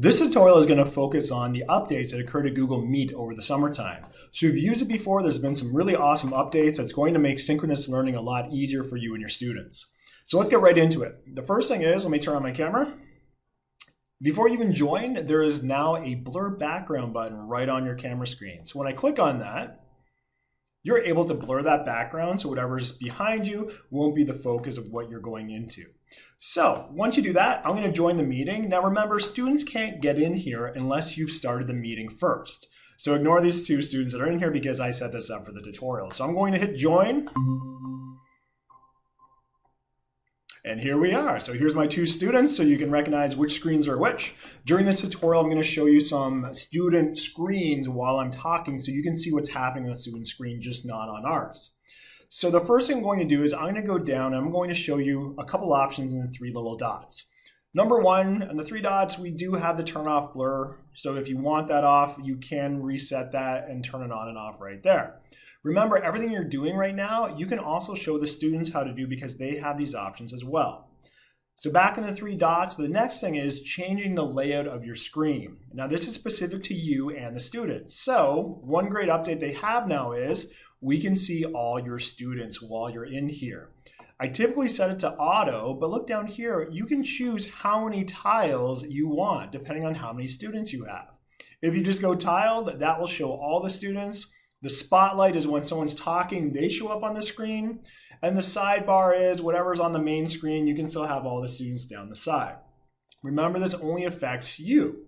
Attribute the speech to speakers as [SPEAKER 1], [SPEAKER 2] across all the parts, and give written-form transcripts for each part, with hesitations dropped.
[SPEAKER 1] This tutorial is going to focus on the updates that occur to Google Meet over the summertime. So if you've used it before, there's been some really awesome updates that's going to make synchronous learning a lot easier for you and your students. So let's get right into it. The first thing is, let me turn on my camera. Before you even join, there is now a blur background button right on your camera screen. So when I click on that, you're able to blur that background so whatever's behind you won't be the focus of what you're going into. So once you do that, I'm going to join the meeting. Now remember, students can't get in here unless you've started the meeting first. So ignore these two students that are in here because I set this up for the tutorial. So I'm going to hit join. And here we are. So here's my two students, so you can recognize which screens are which. During this tutorial, I'm going to show you some student screens while I'm talking so you can see what's happening on the student screen, just not on ours. So the first thing I'm going to do is I'm going to go down and I'm going to show you a couple options in the three little dots. Number one, on the three dots, we do have the turn off blur. So if you want that off, you can reset that and turn it on and off right there. Remember, everything you're doing right now, you can also show the students how to do because they have these options as well. So back in the three dots, the next thing is changing the layout of your screen. Now this is specific to you and the students. So one great update they have now is we can see all your students while you're in here. I typically set it to auto, but look down here, you can choose how many tiles you want depending on how many students you have. If you just go tiled, that will show all the students. The spotlight is when someone's talking, they show up on the screen. And the sidebar is whatever's on the main screen, you can still have all the students down the side. Remember, this only affects you.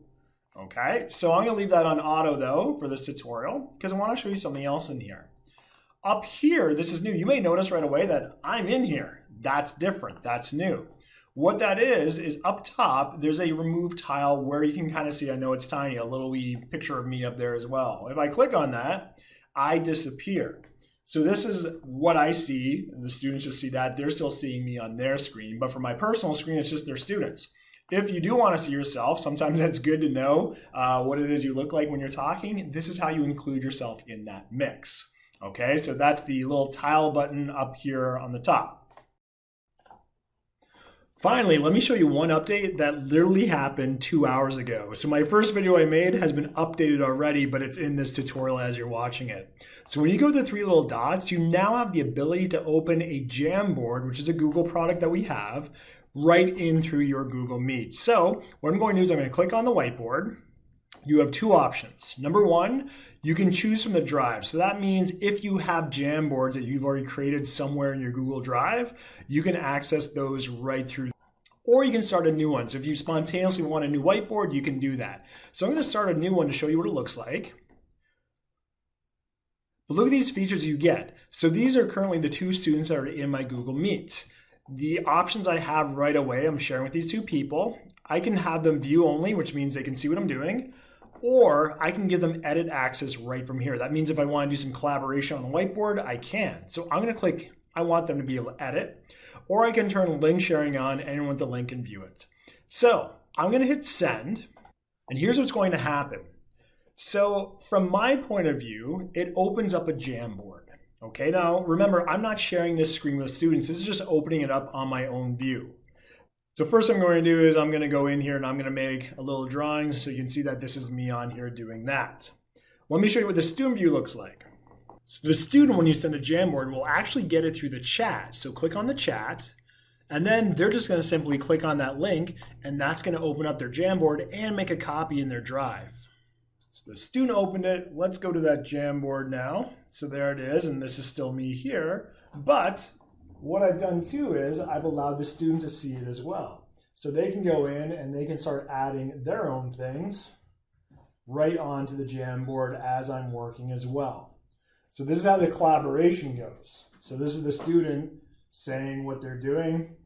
[SPEAKER 1] Okay, so I'm gonna leave that on auto though for this tutorial because I wanna show you something else in here. Up here, this is new. You may notice right away that I'm in here. That's different, that's new. What that is up top, there's a remove tile where you can kind of see, I know it's tiny, a little wee picture of me up there as well. If I click on that, I disappear. So this is what I see. The students just see that. They're still seeing me on their screen, but for my personal screen, it's just their students. If you do want to see yourself, sometimes that's good to know what it is you look like when you're talking. This is how you include yourself in that mix. Okay, so that's the little tile button up here on the top. Finally, let me show you one update that literally happened 2 hours ago. So my first video I made has been updated already, but it's in this tutorial as you're watching it. So when you go to the three little dots, you now have the ability to open a Jamboard, which is a Google product that we have, right in through your Google Meet. So what I'm going to do is I'm going to click on the whiteboard. You have two options. Number one, you can choose from the drive. So that means if you have Jamboards that you've already created somewhere in your Google Drive, you can access those right through. Or you can start a new one. So if you spontaneously want a new whiteboard, you can do that. So I'm going to start a new one to show you what it looks like. But look at these features you get. So these are currently the two students that are in my Google Meet. The options I have right away, I'm sharing with these two people. I can have them view only, which means they can see what I'm doing. Or I can give them edit access right from here. That means if I want to do some collaboration on the whiteboard, I can. So I'm going to click, I want them to be able to edit. Or I can turn link sharing on, anyone with the link can view it. So I'm going to hit send. And here's what's going to happen. So from my point of view, it opens up a Jamboard. Okay, now remember, I'm not sharing this screen with students. This is just opening it up on my own view. So first thing I'm going to do is I'm going to go in here and I'm going to make a little drawing so you can see that this is me on here doing that. Let me show you what the student view looks like. So the student, when you send a Jamboard, will actually get it through the chat. So click on the chat, and then they're just going to simply click on that link, and that's going to open up their Jamboard and make a copy in their drive. So the student opened it. Let's go to that Jamboard now. So there it is, and this is still me here. But what I've done too is I've allowed the student to see it as well. So they can go in and they can start adding their own things right onto the Jamboard as I'm working as well. So this is how the collaboration goes. So this is the student saying what they're doing.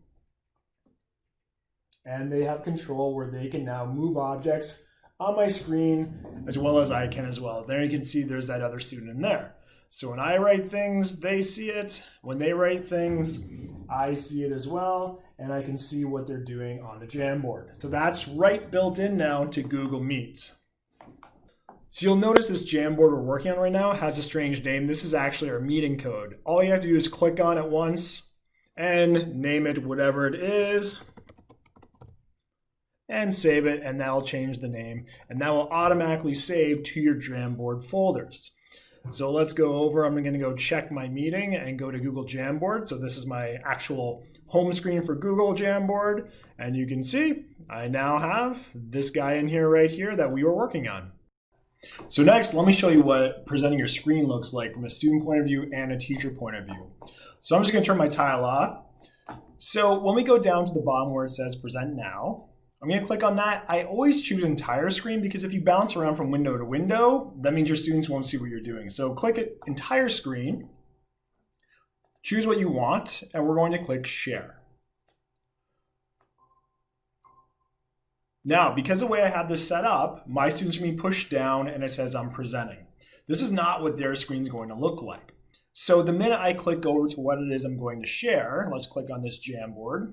[SPEAKER 1] And they have control where they can now move objects on my screen as well as I can as well. There you can see there's that other student in there. So when I write things, they see it. When they write things, I see it as well. And I can see what they're doing on the Jamboard. So that's right built in now to Google Meet. So you'll notice this Jamboard we're working on right now has a strange name. This is actually our meeting code. All you have to do is click on it once and name it whatever it is. and save it, and that'll change the name, and that will automatically save to your Jamboard folders. So let's go over, I'm gonna go check my meeting and go to Google Jamboard. So this is my actual home screen for Google Jamboard, and you can see I now have this guy in here right here that we were working on. So next, let me show you what presenting your screen looks like from a student point of view and a teacher point of view. So I'm just gonna turn my tile off. So when we go down to the bottom where it says present now, I'm going to click on that. I always choose entire screen because if you bounce around from window to window, that means your students won't see what you're doing. So click it, entire screen, choose what you want, and we're going to click share. Now, because of the way I have this set up, my students are being pushed down and it says I'm presenting. This is not what their screen is going to look like. So the minute I click over to what it is I'm going to share, let's click on this Jamboard.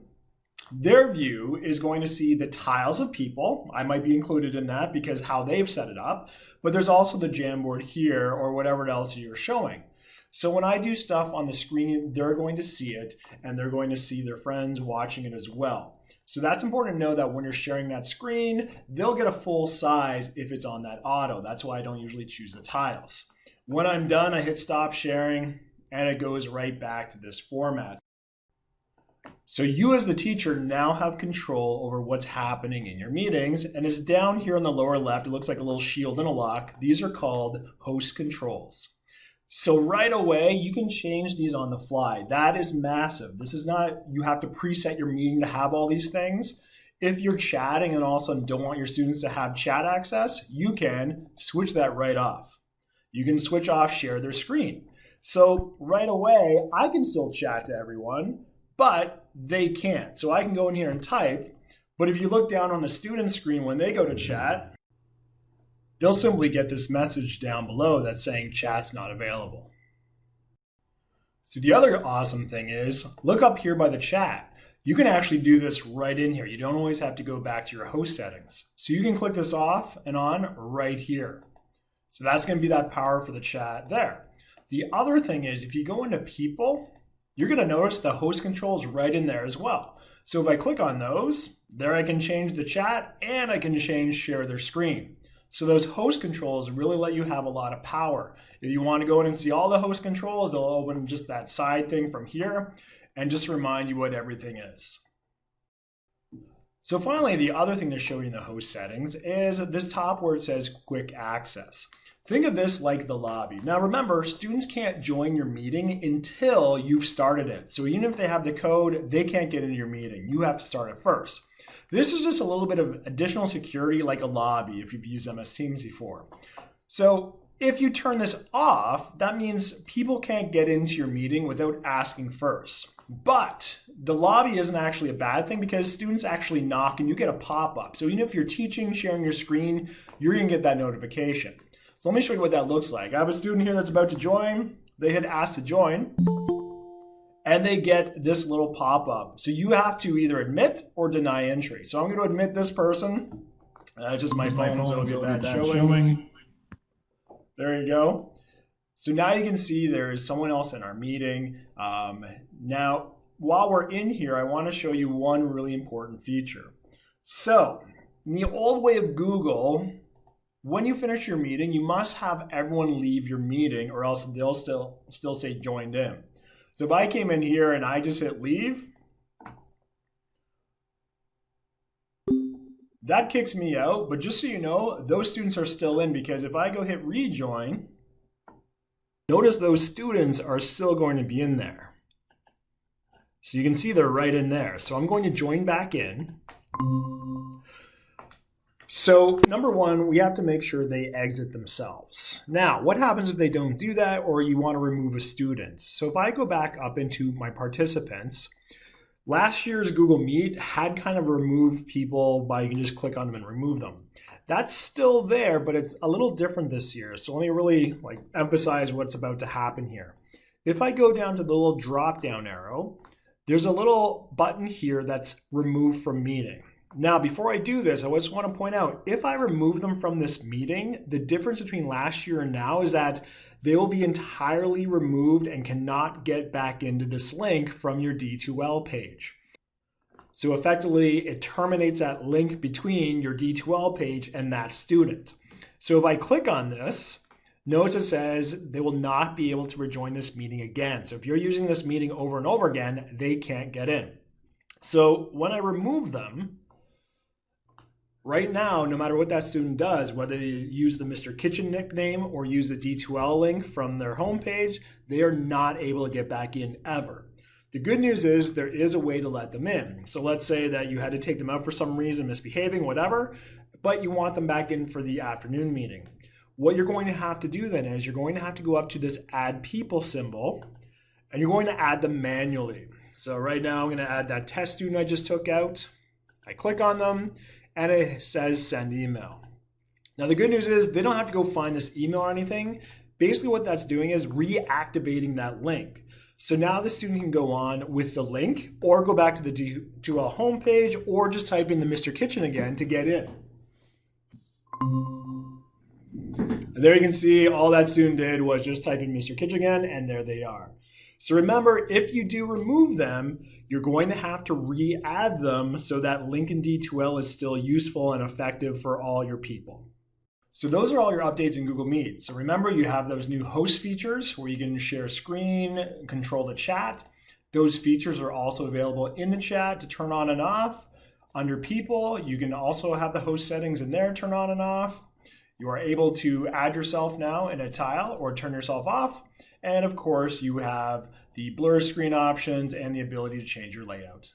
[SPEAKER 1] Their view is going to see the tiles of people. I might be included in that because how they've set it up, but there's also the Jamboard here or whatever else you're showing. So when I do stuff on the screen, they're going to see it and they're going to see their friends watching it as well. So that's important to know that when you're sharing that screen, they'll get a full size if it's on that auto. That's why I don't usually choose the tiles. When I'm done, I hit stop sharing and it goes right back to this format. So you as the teacher now have control over what's happening in your meetings, and it's down here on the lower left. It looks like a little shield and a lock. These are called host controls. So right away, you can change these on the fly. That is massive. This is not, you have to preset your meeting to have all these things. If you're chatting and all of a sudden don't want your students to have chat access, you can switch that right off. You can switch off share their screen. So right away, I can still chat to everyone, but they can't. So I can go in here and type, but if you look down on the student screen when they go to chat, they'll simply get this message down below that's saying chat's not available. So the other awesome thing is, look up here by the chat. You can actually do this right in here. You don't always have to go back to your host settings. So you can click this off and on right here. So that's going to be that power for the chat there. The other thing is, if you go into people, you're going to notice the host controls right in there as well. So if I click on those, there I can change the chat and I can change share their screen. So those host controls really let you have a lot of power. If you want to go in and see all the host controls, they'll open just that side thing from here and just remind you what everything is. So finally, the other thing to show you in the host settings is this top where it says quick access. Think of this like the lobby. Now remember, students can't join your meeting until you've started it. So even if they have the code, they can't get into your meeting. You have to start it first. This is just a little bit of additional security like a lobby if you've used MS Teams before. So if you turn this off, that means people can't get into your meeting without asking first. But the lobby isn't actually a bad thing because students actually knock and you get a pop-up. So even if you're teaching, sharing your screen, you're gonna get that notification. So let me show you what that looks like. I have a student here that's about to join. They hit ask to join and they get this little pop-up. So you have to either admit or deny entry. So I'm going to admit this person. Just my phone, so it'll get bad showing. There you go. So now you can see there's someone else in our meeting. Now, while we're in here, I want to show you one really important feature. So in the old way of Google, when you finish your meeting, you must have everyone leave your meeting or else they'll still say joined in. So if I came in here and I just hit leave, that kicks me out. But just so you know, those students are still in because if I go hit rejoin, notice those students are still going to be in there. So you can see they're right in there. So I'm going to join back in. So number one, we have to make sure they exit themselves. Now, what happens if they don't do that or you want to remove a student? So if I go back up into my participants, last year's Google Meet had kind of removed people by you can just click on them and remove them. That's still there, but it's a little different this year. So let me really emphasize what's about to happen here. If I go down to the little drop down arrow, there's a little button here that's remove from meeting. Now, before I do this, I just want to point out, if I remove them from this meeting, the difference between last year and now is that they will be entirely removed and cannot get back into this link from your D2L page. So effectively, it terminates that link between your D2L page and that student. So if I click on this, notice it says they will not be able to rejoin this meeting again. So if you're using this meeting over and over again, they can't get in. So when I remove them, right now, no matter what that student does, whether they use the Mr. Kitchen nickname or use the D2L link from their homepage, they are not able to get back in ever. The good news is there is a way to let them in. So let's say that you had to take them out for some reason, misbehaving, whatever, but you want them back in for the afternoon meeting. What you're going to have to do then is you're going to have to go up to this add people symbol and you're going to add them manually. So right now I'm going to add that test student I just took out. I click on them and it says send email. Now the good news is they don't have to go find this email or anything. Basically what that's doing is reactivating that link. So now the student can go on with the link or go back to the D2L homepage or just type in the Mr. Kitchen again to get in. And there you can see all that student did was just type in Mr. Kitchen again, and there they are. So remember, if you do remove them, you're going to have to re-add them so that link in D2L is still useful and effective for all your people. So those are all your updates in Google Meet. So remember, you have those new host features where you can share screen, control the chat. Those features are also available in the chat to turn on and off. Under people, you can also have the host settings in there, turn on and off. You are able to add yourself now in a tile or turn yourself off. And of course, you have the blur screen options and the ability to change your layout.